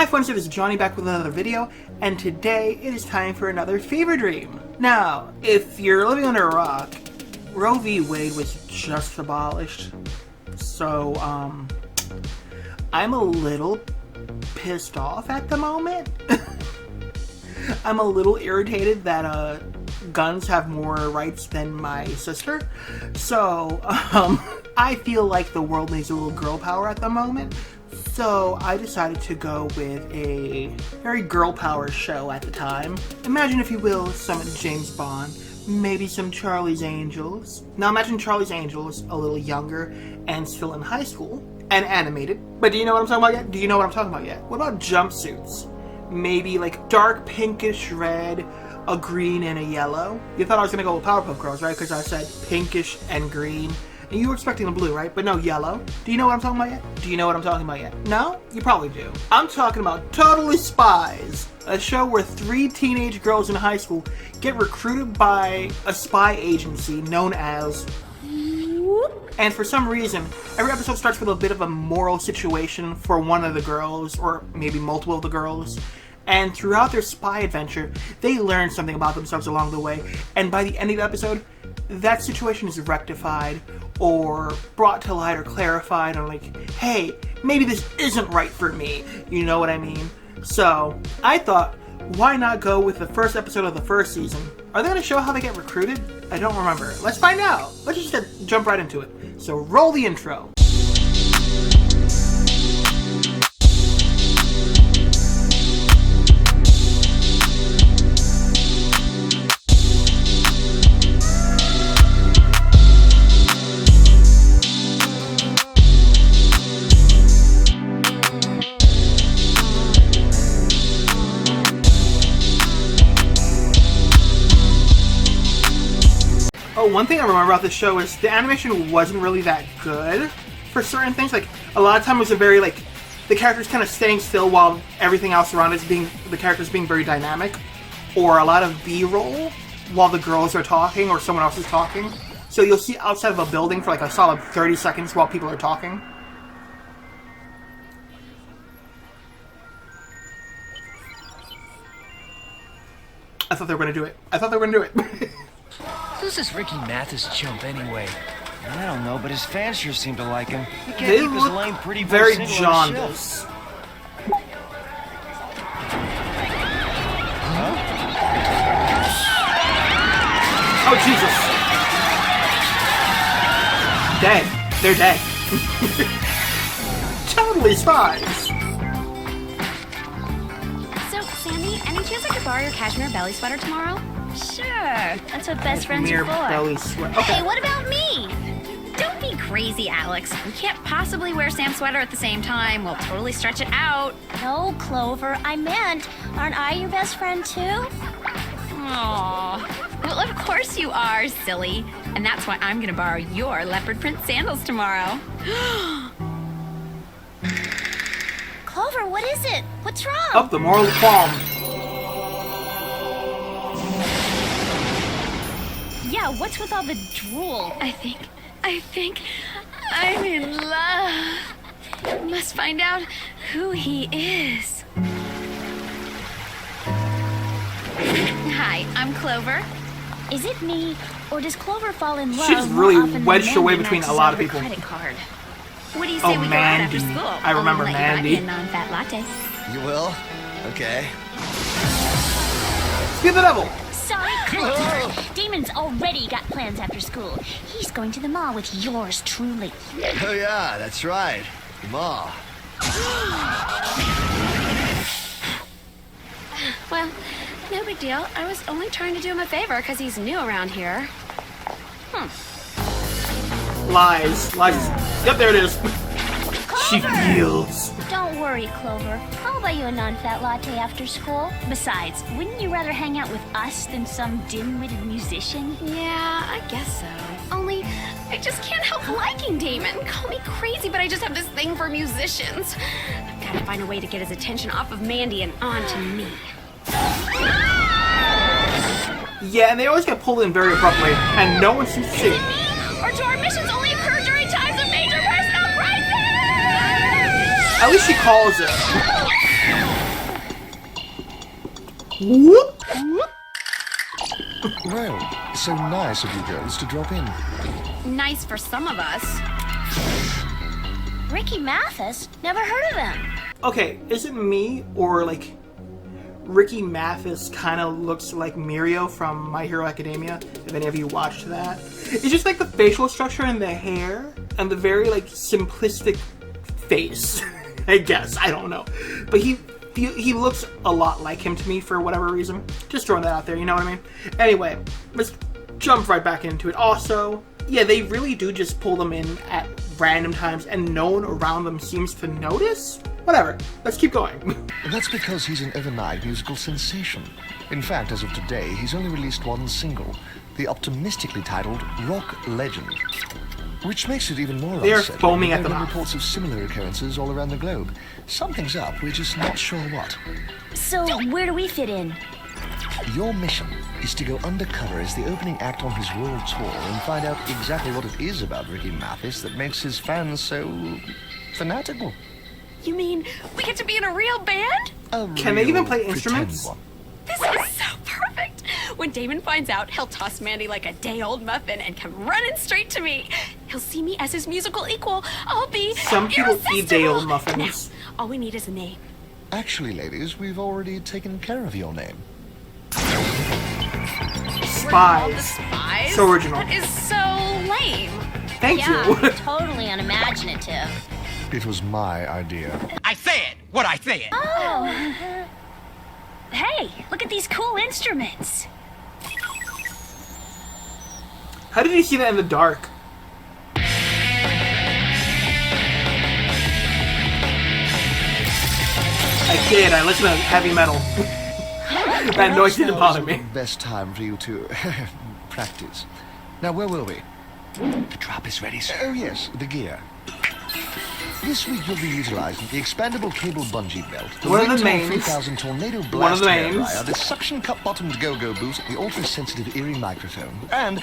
Hi friends, it is Johnny back with another video, and today it is time for another fever dream. Now, if you're living under a rock, Roe v. Wade was just abolished, so I'm a little pissed off at the moment. I'm a little irritated that guns have more rights than my sister, so I feel like the world needs a little girl power at the moment. So I decided to go with a very girl power show at the time. Imagine, if you will, some James Bond, maybe some Charlie's Angels. Now imagine Charlie's Angels a little younger and still in high school and animated. But do you know what I'm talking about yet? Do you know what I'm talking about yet? What about jumpsuits? Maybe like dark pinkish red, a green, and a yellow. You thought I was gonna go with Powerpuff Girls, right? Because I said pinkish and green. And you were expecting the blue, right? But no, yellow. Do you know what I'm talking about yet? Do you know what I'm talking about yet? No? You probably do. I'm talking about Totally Spies, a show where 3 teenage girls in high school get recruited by a spy agency known as... And for some reason, every episode starts with a bit of a moral situation for one of the girls, or maybe multiple of the girls. And throughout their spy adventure, they learn something about themselves along the way. And by the end of the episode, that situation is rectified or brought to light or clarified, or like, hey, maybe this isn't right for me. You know what I mean? So I thought, why not go with the first episode of the first season? Are they going to show how they get recruited? I don't remember. Let's find out. Let's just jump right into it. So roll the intro. Oh, one thing I remember about this show is the animation wasn't really that good for certain things. Like, a lot of time it was a very, like, the characters kind of staying still while everything else around is the characters being very dynamic. Or a lot of B-roll while the girls are talking or someone else is talking. So you'll see outside of a building for like a solid 30 seconds while people are talking. I thought they were going to do it. I thought they were going to do it. Who's this Ricky Mathis chump anyway? I don't know, but his fans sure seem to like him. He can't They keep his look lame, pretty boy very single on the jaundiced. shelf. Huh? Oh, Jesus. Dead. They're dead. Totally Spies. So, Sandy, any chance I could borrow your cashmere belly sweater tomorrow? Sure. That's what best friends are Mere for. belly sweat. Okay. Hey, what about me? Don't be crazy, Alex. You can't possibly wear Sam's sweater at the same time. We'll totally stretch it out. No, Clover, I meant, aren't I your best friend too? Aww. Well, of course you are, silly. And that's why I'm gonna borrow your leopard print sandals tomorrow. Clover, what is it? What's wrong? Oh, the moral qualm. Yeah, what's with all the drool? I think I'm in love. Must find out who he is. Hi, I'm Clover. Is it me, or does Clover fall in love She's more really often than wedged her way Mandy between a maxes lot out of her people. Credit card? What do you say we go out after Mandy. school? I remember I'll let you buy Mandy. me a non-fat latte. You will? Okay. Get the devil. Sorry, Clover. Damon's already got plans after school. He's going to the mall with yours truly. Oh yeah, that's right. Ma. Well, no big deal. I was only trying to do him a favor because he's new around here. Lies. Lies. Yep, there it is. She Clover! feels. Don't worry, Clover. I'll buy you a non-fat latte after school. Besides, wouldn't you rather hang out with us than some dim-witted musician? Yeah, I guess so. Only, I just can't help liking Damon. Call me crazy, but I just have this thing for musicians. I've got to find a way to get his attention off of Mandy and on to me. Yeah, and they always get pulled in very abruptly, and no one seems to see. Or do our missions only occur during times of major personal crisis? At least she calls it. Whoop. Well, so nice of you girls to drop in. Nice for some of us. Ricky Mathis? Never heard of him. Okay, is it me or like Ricky Mathis kind of looks like Mirio from My Hero Academia? If any of you watched that, it's just like the facial structure and the hair and the very like simplistic face. I guess I don't know, but he looks a lot like him to me for whatever reason. Just throwing that out there, you know what I mean? Anyway, let's jump right back into it. Also, yeah, they really do just pull them in at random times and no one around them seems to notice. Whatever, let's keep going. That's because he's an overnight musical sensation. In fact, as of today, he's only released one single, the optimistically titled Rock Legend. Which makes it even more They're unsettling. foaming at the There have mouth. been reports of similar occurrences all around the globe. Something's up, we're just not sure what. So, where do we fit in? Your mission is to go undercover as the opening act on his world tour and find out exactly what it is about Ricky Mathis that makes his fans so fanatical. You mean we get to be in a real band? Can they even real play pretend instruments? one. This is so perfect. When Damon finds out, he'll toss Mandy like a day-old muffin and come running straight to me. He'll see me as his musical equal. I'll be Some people eat irresistible. day-old muffins. Now, all we need is a name. Actually, ladies, we've already taken care of your name. We're called the Spies. Spies? So original. That is so lame. Thank Yeah, you. totally unimaginative. It was my idea. I said what I said. Oh. Hey, look at these cool instruments. How did you see that in the dark? I did. I listen to heavy metal. That noise didn't bother me. Best time for you to practice. Now, where were we? The drop is ready, sir. Oh, yes, the gear. This week you'll be utilizing the expandable cable bungee belt, the One of the Ringtone mains. 3000 Tornado One of Blast the hair mains. dryer, the suction cup bottomed go-go boost, the ultra-sensitive Erie microphone, and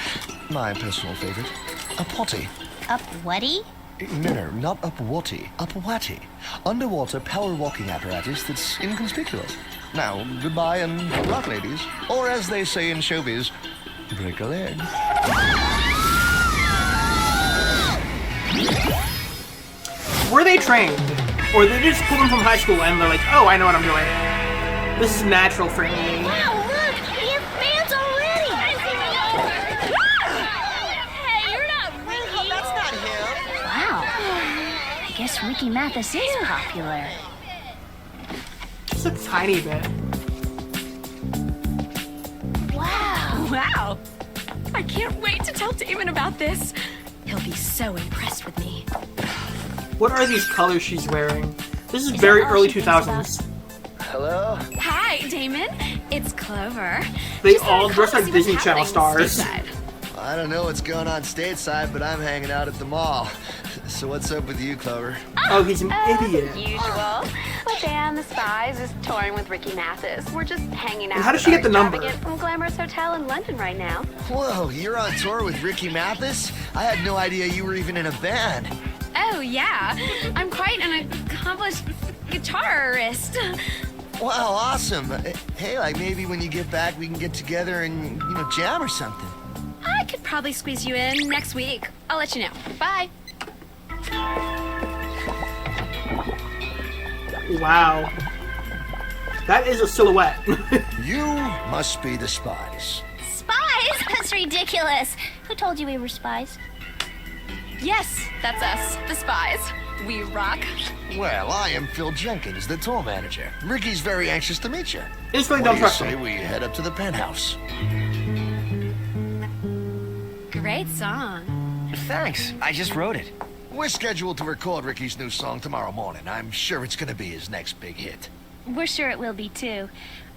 my personal favorite, a potty. Up whatty? No, not up watty, up watty. Underwater power walking apparatus that's inconspicuous. Now, goodbye and rock, ladies. Or as they say in showbiz, break a leg. Were they trained? Or they just pulled them from high school and they're like, oh, I know what I'm doing. This is natural for me. Wow, look! We have fans already! Hey, you're not Ricky! That's not him. Wow. I guess Ricky Mathis is popular. Just a tiny bit. Wow. Wow. I can't wait to tell Damon about this. He'll be so impressed with me. What are these colors she's wearing? This is Is very that all early she thinks 2000s. Hello? Hi, Damon. It's Clover. They Just thought all I'd dress call like to see what's Disney Channel happening stars. stateside. I don't know what's going on stateside, but I'm hanging out at the mall. So what's up with you, Clover? Oh, he's an idiot. Usual. The band, The Spies, is touring with Ricky Mathis. We're just hanging out. And how does at she our get the number? extravagant from Glamorous Hotel in London right now. Whoa, you're on tour with Ricky Mathis? I had no idea you were even in a band. Oh, yeah. I'm quite an accomplished guitarist. Wow, awesome. Hey, like maybe when you get back, we can get together and, jam or something. I could probably squeeze you in next week. I'll let you know. Bye. Wow. That is a silhouette. You must be the Spies. Spies? That's ridiculous. Who told you we were spies? Yes, that's us, The Spies. We rock. Well, I am Phil Jenkins, the tour manager. Ricky's very anxious to meet you. Instantly What don't do you trust say him. we head up to the penthouse? Great song. Thanks. I just wrote it. We're scheduled to record Ricky's new song tomorrow morning. I'm sure it's gonna be his next big hit. We're sure it will be too.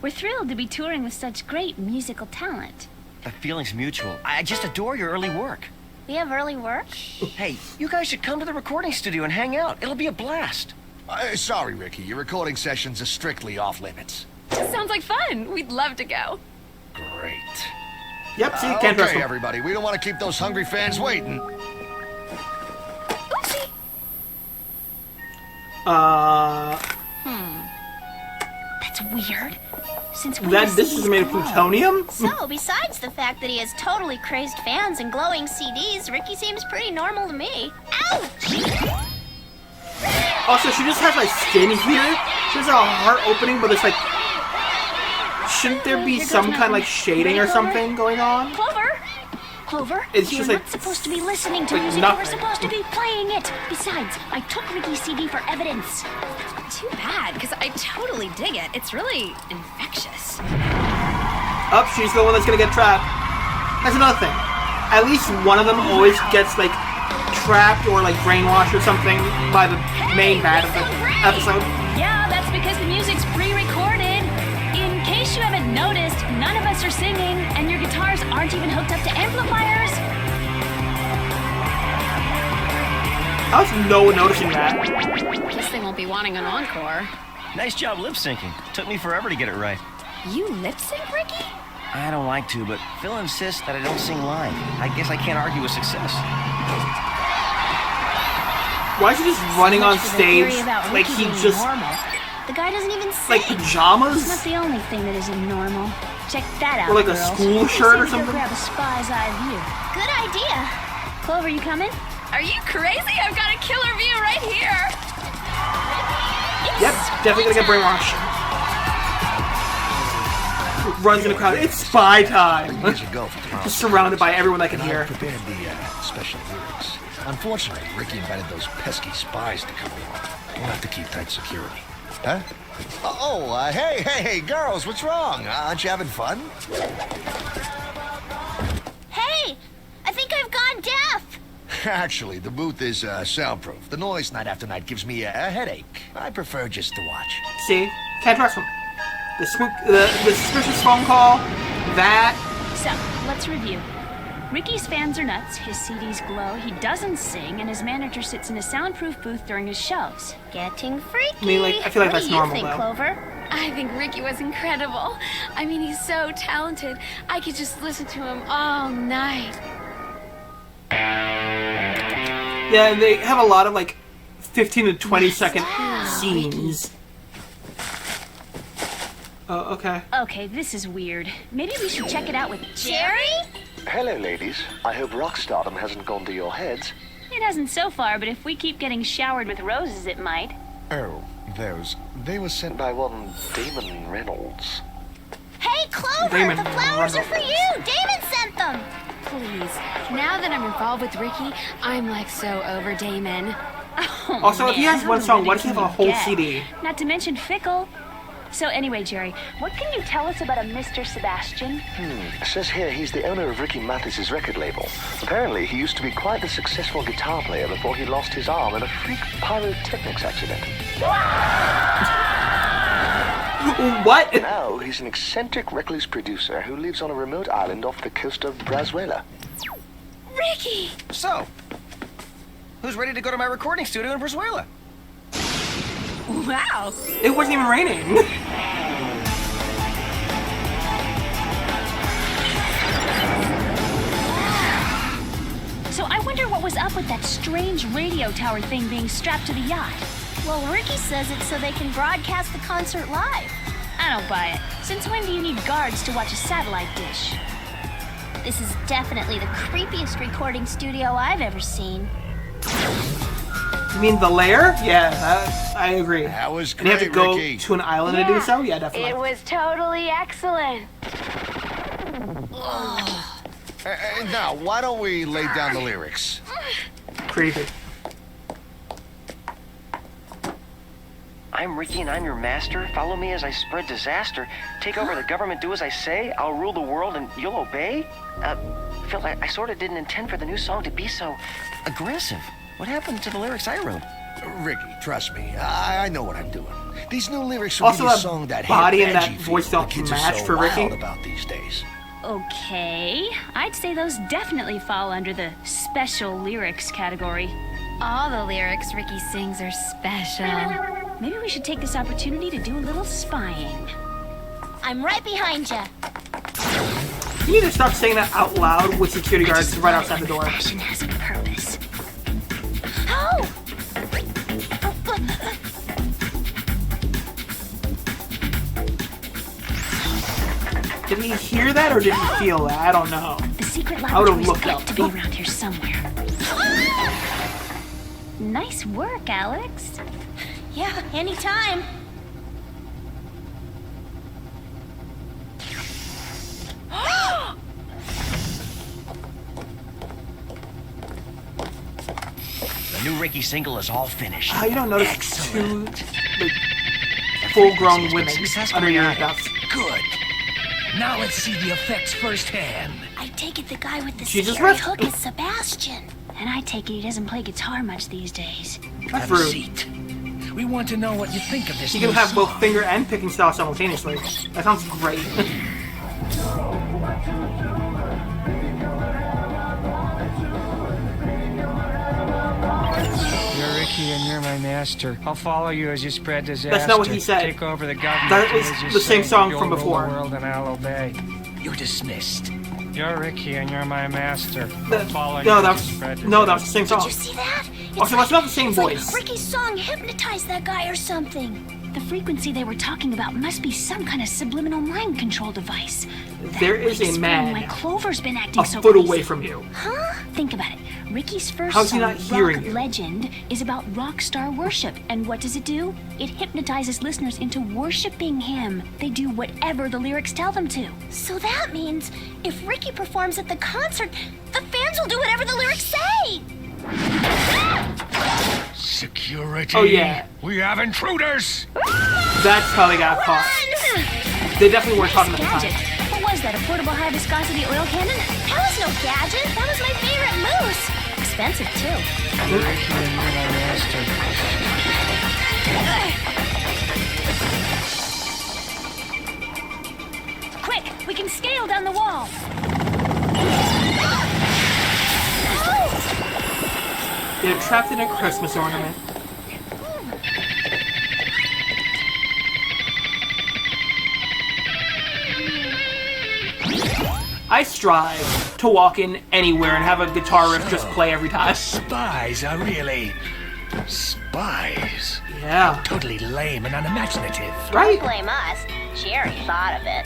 We're thrilled to be touring with such great musical talent. The feeling's mutual. I just adore your early work. We have early work? Hey, you guys should come to the recording studio and hang out. It'll be a blast. Sorry, Ricky. Your recording sessions are strictly off limits. Sounds like fun. We'd love to go. Great. Yep, see, can't trust Okay, him. everybody. We don't want to keep those hungry fans waiting. Oopsie. Uh, That's weird. Since when That does this is CDs made of glow? plutonium? So, besides the fact that he has totally crazed fans and glowing CDs, Ricky seems pretty normal to me. Ouch! Also, she just has like skin here. She has a heart opening, but it's like, shouldn't there be Here goes some kind of nothing. like shading or Ready, Clover? something going on? Clover? Clover, It's you're just not like- supposed to be listening to like music. nothing. We're supposed to be playing it. Besides, I took Ricky's CD for evidence. Too bad, because I totally dig it. It's really infectious. Oh, she's the one that's gonna get trapped. That's another thing. At least one of them always gets like trapped or like brainwashed or something by the main bad of the episode. Yeah, that's because the music's pre-recorded. In case you haven't noticed, none of us are singing, and your guitars aren't even hooked up to amplifiers. How's no one noticing that? Guess they won't be wanting an encore. Nice job lip syncing. Took me forever to get it right. You lip sync, Ricky? I don't like to, but Phil insists that I don't sing live. I guess I can't argue with success. Why is he just running on Much for the stage theory about like Ricky he being just normal. The guy doesn't even like sing. It's pajamas? not the only thing that isn't normal. Check that out, Or like a girls. school Let's shirt say or we go something? grab a spy's eye view. Good idea. Clover, you coming? Are you crazy? I've got a killer view right here. Yep, definitely gonna get brainwashed. Runs in the crowd. It's spy time. Years ago for tomorrow. Just surrounded by everyone that can And hear. I prepared the special lyrics. Unfortunately, Ricky invited those pesky spies to come along. We'll have to keep tight security. Huh? Hey, girls, what's wrong? Aren't you having fun? Hey, I think I've gone deaf. Actually, the booth is soundproof. The noise night after night gives me a headache. I prefer just to watch. See? Can't trust him. The suspicious phone call, that. So, let's review. Ricky's fans are nuts, his CDs glow, he doesn't sing, and his manager sits in a soundproof booth during his shows. Getting freaky. I mean, like, I feel like what that's do you normal, think, though. Clover? I think Ricky was incredible. I mean, he's so talented. I could just listen to him all night. Yeah, and they have a lot of like 15 to 20-second scenes. Oh, okay. Okay, this is weird. Maybe we should check it out with Jerry? Hello, ladies. I hope rock stardom hasn't gone to your heads. It hasn't so far, but if we keep getting showered with roses, it might. Oh, those. They were sent by one Damon Reynolds. Hey, Clover, Damon, the flowers are for Reynolds. you. Damon sent them. Please. Now that I'm involved with Ricky, I'm like so over Damon. Oh, Also, if he man, has how one song, why does he limited have a can you whole get? CD? Not to mention fickle. So anyway, Jerry, what can you tell us about a Mr. Sebastian? It says here he's the owner of Ricky Mathis's record label. Apparently, he used to be quite the successful guitar player before he lost his arm in a freak pyrotechnics accident. What? Now, he's an eccentric, reckless producer who lives on a remote island off the coast of Brazuela. Ricky! So, who's ready to go to my recording studio in Brazuela? Wow! It wasn't even raining. So I wonder what was up with that strange radio tower thing being strapped to the yacht. Well, Ricky says it's so they can broadcast the concert live. I don't buy it. Since when do you need guards to watch a satellite dish? This is definitely the creepiest recording studio I've ever seen. You mean the lair? Yeah, I agree. That was And you have to great, go Ricky. to an island to do so? Yeah, definitely. It was totally excellent. Now, why don't we lay down the lyrics? Creepy. I'm Ricky and I'm your master. Follow me as I spread disaster. Take over the government, do as I say. I'll rule the world and you'll obey? Phil, I sort of didn't intend for the new song to be so aggressive. What happened to the lyrics I wrote? Ricky, trust me, I know what I'm doing. These new lyrics will Also, give you a that song that body hip, and that edgy voice feel don't the kids match are so for Ricky. wild about these days. Okay, I'd say those definitely fall under the special lyrics category. All the lyrics Ricky sings are special. Maybe we should take this opportunity to do a little spying. I'm right behind you. You need to stop saying that out loud with security guards right outside the door. Fashion has a purpose. Oh! Did he hear that or did he feel that? I don't know. The secret I would've laboratory's looked got up. to be around here somewhere. Nice work, Alex. Yeah, anytime. The new Ricky single is all finished. You don't notice Excellent. two like, full-grown It's women successful under your now. house. Good. Now let's see the effects firsthand. I take it the guy with the Jesus scary Christ. hook is Sebastian. And I take it he doesn't play guitar much these days. That's Have a rude. seat. We want to know what you think of this You new can have song. both finger and picking style simultaneously. That sounds great. You're Ricky and you're my master. I'll follow you as you spread disaster. That's not what he said. Take over the government. That was as you the same say. song You'll from rule before. The world and I'll obey. You're dismissed. You're Ricky and you're my master. I'll That- follow you no, as that you was spread no, that disaster. was the same Did song. you see that? Also, that's not the same it's voice. Like Ricky's song hypnotized that guy or something. The frequency they were talking about must be some kind of subliminal mind control device. There is a Explain man why Clover's been acting a so foot crazy. away from you. Huh? Think about it. Ricky's first How's he song, not hearing Rock you? Legend, is about rock star worship. And what does it do? It hypnotizes listeners into worshiping him. They do whatever the lyrics tell them to. So that means if Ricky performs at the concert, the fans will do whatever the lyrics say. Security. Oh, yeah. We have intruders. That's how they got caught. They definitely weren't talking at the Gadget. time. What was that? A portable high viscosity oil cannon? That was no gadget. That was my favorite moose. Expensive too. You're Ricky and you're my master. Quick, we can scale down the wall. They're trapped in a Christmas ornament. I strive to walk in anywhere and have a guitar riff just play every time. Spies are really spies. Yeah. Totally lame and unimaginative. Right? Blame us. Jerry thought of it.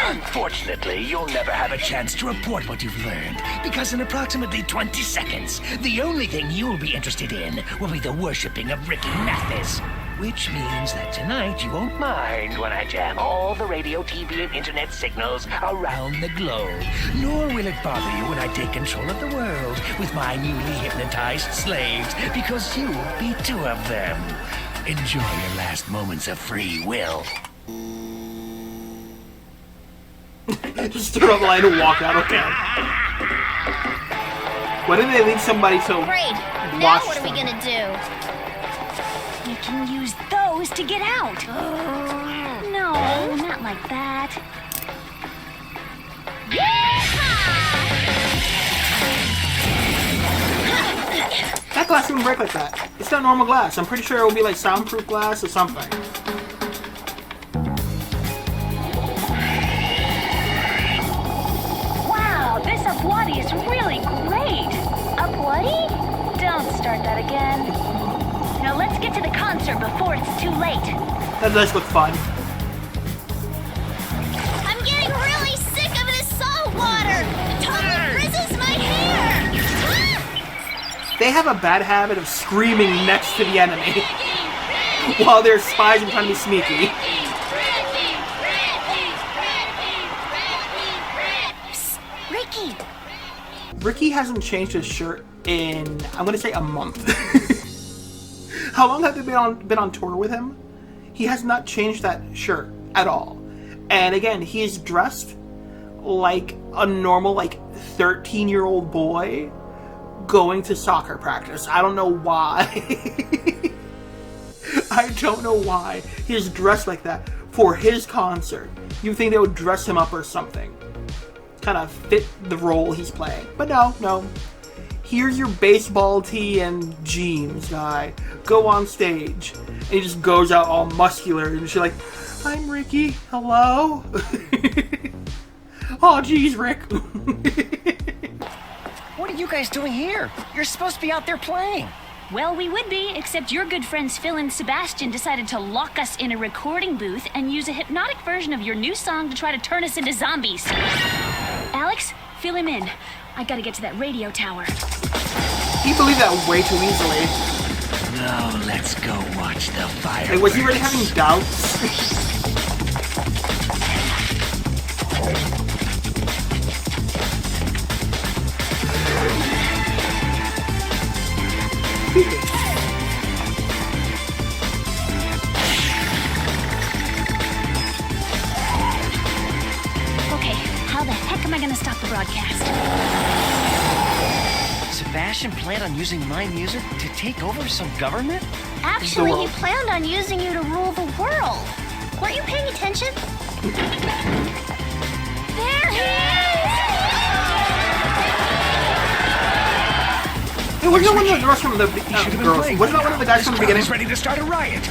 Unfortunately, you'll never have a chance to report what you've learned, because in approximately 20 seconds, the only thing you'll be interested in will be the worshipping of Ricky Mathis. Which means that tonight you won't mind when I jam all the radio, TV, and internet signals around the globe. Nor will it bother you when I take control of the world with my newly hypnotized slaves, because you'll be two of them. Enjoy your last moments of free will. Just turn on the light and walk out, okay. Why didn't they leave somebody to Great. Now watch what are we them? gonna do? We can use those to get out. No, not like that. That glass wouldn't break like that. It's not normal glass. I'm pretty sure it will be like soundproof glass or something. Wow, this Upwadi is really great. Upwadi? Don't start that again. Now let's get to the concert before it's too late. That does look fun. I'm getting really sick of this salt water. It totally frizzes my hair. They have a bad habit of screaming next to the enemy while they're spies and trying to be sneaky. Ricky. Ricky hasn't changed his shirt in, I'm gonna say, a month. How long have they been on tour with him? He has not changed that shirt at all. And again, he is dressed like a normal, 13-year-old boy going to soccer practice. I don't know why. I don't know why he's dressed like that for his concert. You'd think they would dress him up or something. Kind of fit the role he's playing. But no. Here's your baseball tee and jeans guy. Go on stage. And he just goes out all muscular and she's like, I'm Ricky. Hello? Oh, geez, Rick. What are you guys doing here? You're supposed to be out there playing. Well, we would be, except your good friends Phil and Sebastian decided to lock us in a recording booth and use a hypnotic version of your new song to try to turn us into zombies. Alex, fill him in. I gotta get to that radio tower. He believed that way too easily. Now let's go watch the fireworks. Like, was he already having doubts? Okay, how the heck am I gonna stop the broadcast? Sebastian planned on using my music to take over some government? Actually, he planned on using you to rule the world. Weren't you paying attention? There he is! Hey, wasn't that one of the girls from the girls? Wasn't that one of the guys from the beginning? He's ready to start a riot.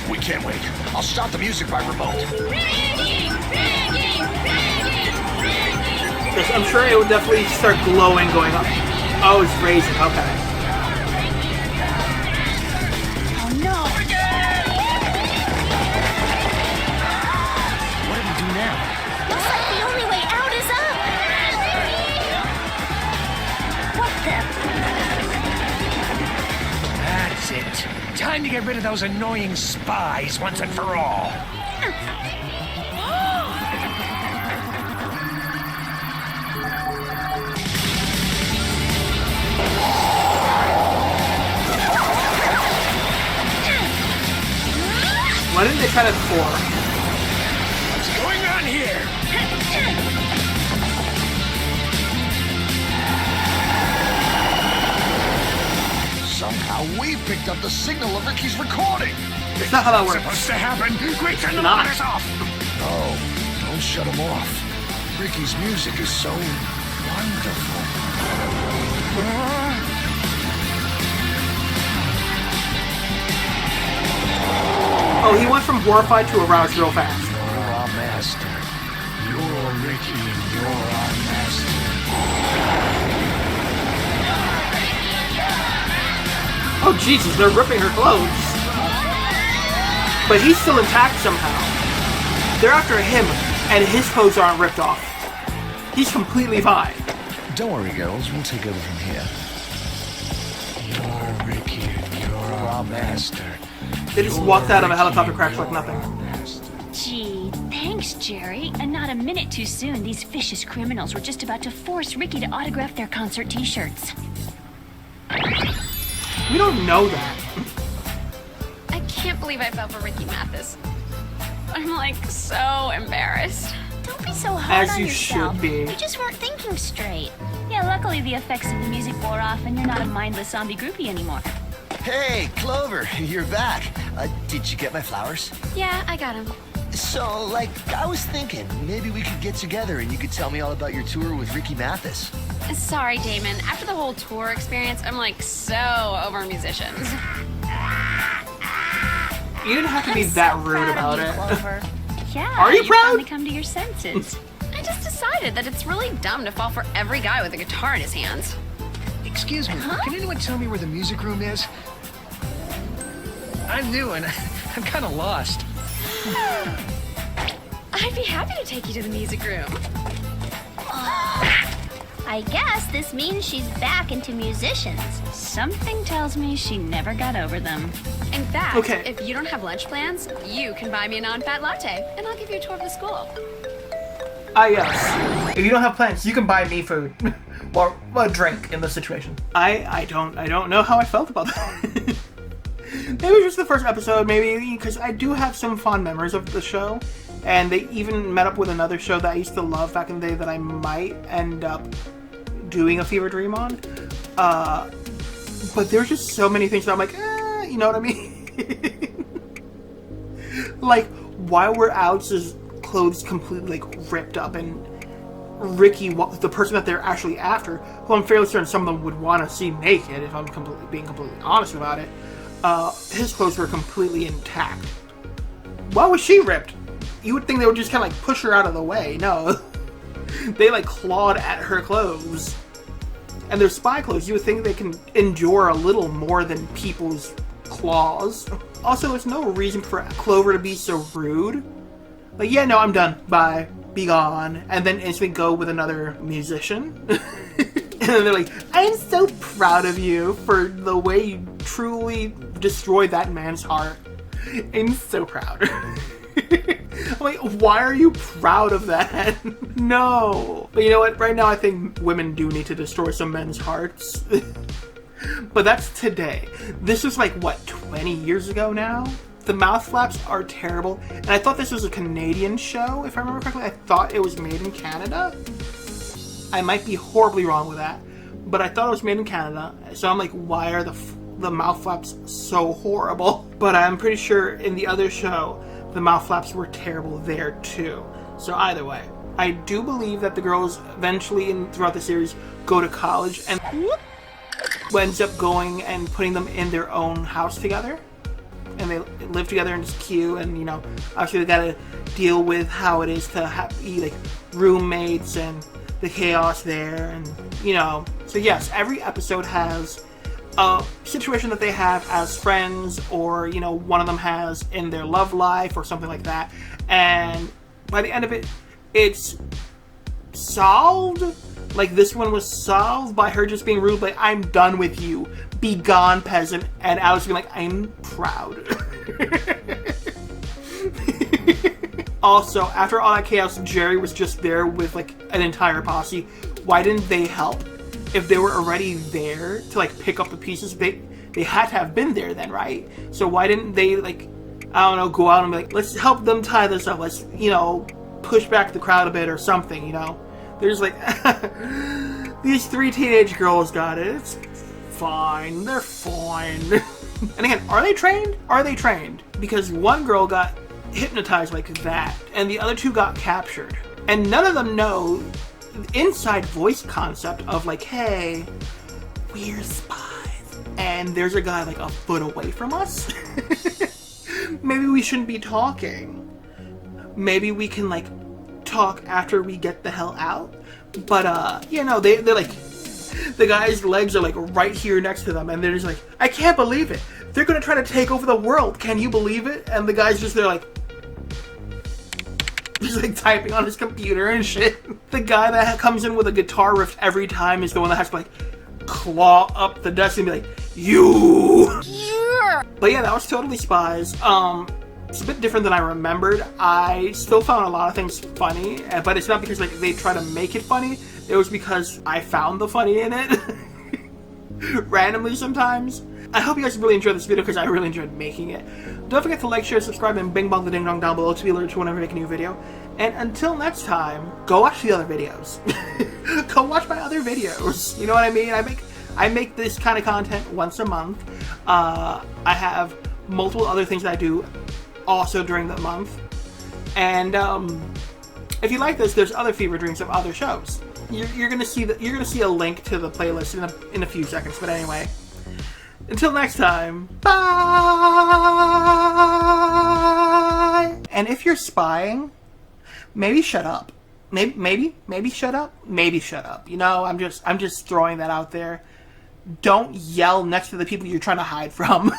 We can't wait. I'll stop the music by remote. Yes, I'm sure it would definitely start glowing, going up. Oh, it's raising. Okay. Oh no! What do we do now? Looks like the only way out is up. What the? That's it. Time to get rid of those annoying spies once and for all. Why didn't they try that before? What's going on here? Somehow we picked up the signal of Ricky's recording. It's not how that works. Supposed to happen. Quick, turn the Not. monitors off. Oh, don't shut him off. Ricky's music is so wonderful. Oh, he went from horrified to aroused real fast. You're our master. You're Ricky and you're our master. Oh, Jesus, they're ripping her clothes. But he's still intact somehow. They're after him, and his clothes aren't ripped off. He's completely fine. Don't worry, girls. We'll take over from here. You're Ricky and you're our master. They just walked out of a helicopter crash like nothing. Gee, thanks, Jerry. And not a minute too soon, these vicious criminals were just about to force Ricky to autograph their concert t-shirts. We don't know that. I can't believe I fell for Ricky Mathis. I'm like so embarrassed. Don't be so hard As on you yourself. should be. You just weren't thinking straight. Yeah, luckily the effects of the music wore off and you're not a mindless zombie groupie anymore. Hey, Clover, you're back. Did you get my flowers? Yeah, I got him. So, like, I was thinking, maybe we could get together and you could tell me all about your tour with Ricky Mathis. Sorry, Damon. After the whole tour experience, I'm like so over musicians. You didn't have to be that rude about it. Clover. Yeah, Are you proud? finally come to your senses. I just decided that it's really dumb to fall for every guy with a guitar in his hands. Excuse me, can anyone tell me where the music room is? I'm new and I'm kind of lost. I'd be happy to take you to the music room. I guess this means she's back into musicians. Something tells me she never got over them. In fact, Okay. if you don't have lunch plans, you can buy me a non-fat latte, and I'll give you a tour of the school. Yes. If you don't have plans, you can buy me food. Or a drink in this situation. I don't know how I felt about that. Maybe it was just the first episode, maybe because I do have some fond memories of the show. And they even met up with another show that I used to love back in the day that I might end up doing a fever dream on. But there's just so many things that I'm like, you know what I mean? Like, why were Alex's clothes completely like ripped up, and Ricky, the person that they're actually after, who I'm fairly certain some of them would want to see naked, if I'm being completely honest about it, his clothes were completely intact. Why was she ripped? You would think they would just kind of like push her out of the way. No. They like clawed at her clothes. and they're spy clothes. You would think they can endure a little more than people's claws. Also, there's no reason for Clover to be so rude. Like, yeah, no, I'm done. Bye. Be gone. And then instantly go with another musician. And they're like, I am so proud of you for the way you truly destroyed that man's heart. I'm so proud. I'm like, why are you proud of that? No. But you know what? Right now, I think women do need to destroy some men's hearts. But that's today. This was like, what, 20 years ago now? The mouth flaps are terrible. And I thought this was a Canadian show, if I remember correctly. I thought it was made in Canada. I might be horribly wrong with that. But I thought it was made in Canada. So I'm like, why are the mouth flaps so horrible? But I'm pretty sure in the other show, the mouth flaps were terrible there too. So either way, I do believe that the girls eventually throughout the series go to college and ends up going and putting them in their own house together. And they live together and it's cute, and you know, obviously they gotta deal with how it is to be like roommates and the chaos there, and you know. So yes, every episode has a situation that they have as friends, or you know, one of them has in their love life or something like that, and by the end of it, it's solved. Like this one was solved by her just being rude, like, I'm done with you, be gone, peasant, and Alex being like, I'm proud. Also, after all that chaos, Jerry was just there with like an entire posse. Why didn't they help? If they were already there to like pick up the pieces, they had to have been there then, right? So why didn't they, like, I don't know, go out and be like, let's help them tie this up, let's, you know, push back the crowd a bit or something, you know? They're just like, these 3 teenage girls got it, it's fine, they're fine. And again, are they trained? Are they trained? Because one girl got hypnotized like that, and the other 2 got captured. And none of them know the inside voice concept of like, hey, we're spies. And there's a guy like a foot away from us. Maybe we shouldn't be talking. Maybe we can like talk after we get the hell out. But you know, they're like, the guy's legs are like right here next to them, and they're just like, I can't believe it, they're gonna try to take over the world, can you believe it? And the guy's just there like, he's like typing on his computer and shit. The guy that comes in with a guitar riff every time is the one that has to like claw up the desk and be like, you. Yeah. But yeah, that was totally Spies. It's a bit different than I remembered. I still found a lot of things funny, but it's not because like they try to make it funny. It was because I found the funny in it randomly sometimes. I hope you guys really enjoyed this video because I really enjoyed making it. Don't forget to like, share, subscribe, and bing bong the ding dong down below to be alerted to whenever I make a new video. And until next time, go watch the other videos. Go watch my other videos. You know what I mean? I make this kind of content once a month. I have multiple other things that I do also during the month. And if you like this, there's other fever dreams of other shows. You're gonna see a link to the playlist in a few seconds. But anyway, until next time, bye. And if you're spying, maybe shut up. Maybe shut up. Maybe shut up. You know, I'm just throwing that out there. Don't yell next to the people you're trying to hide from.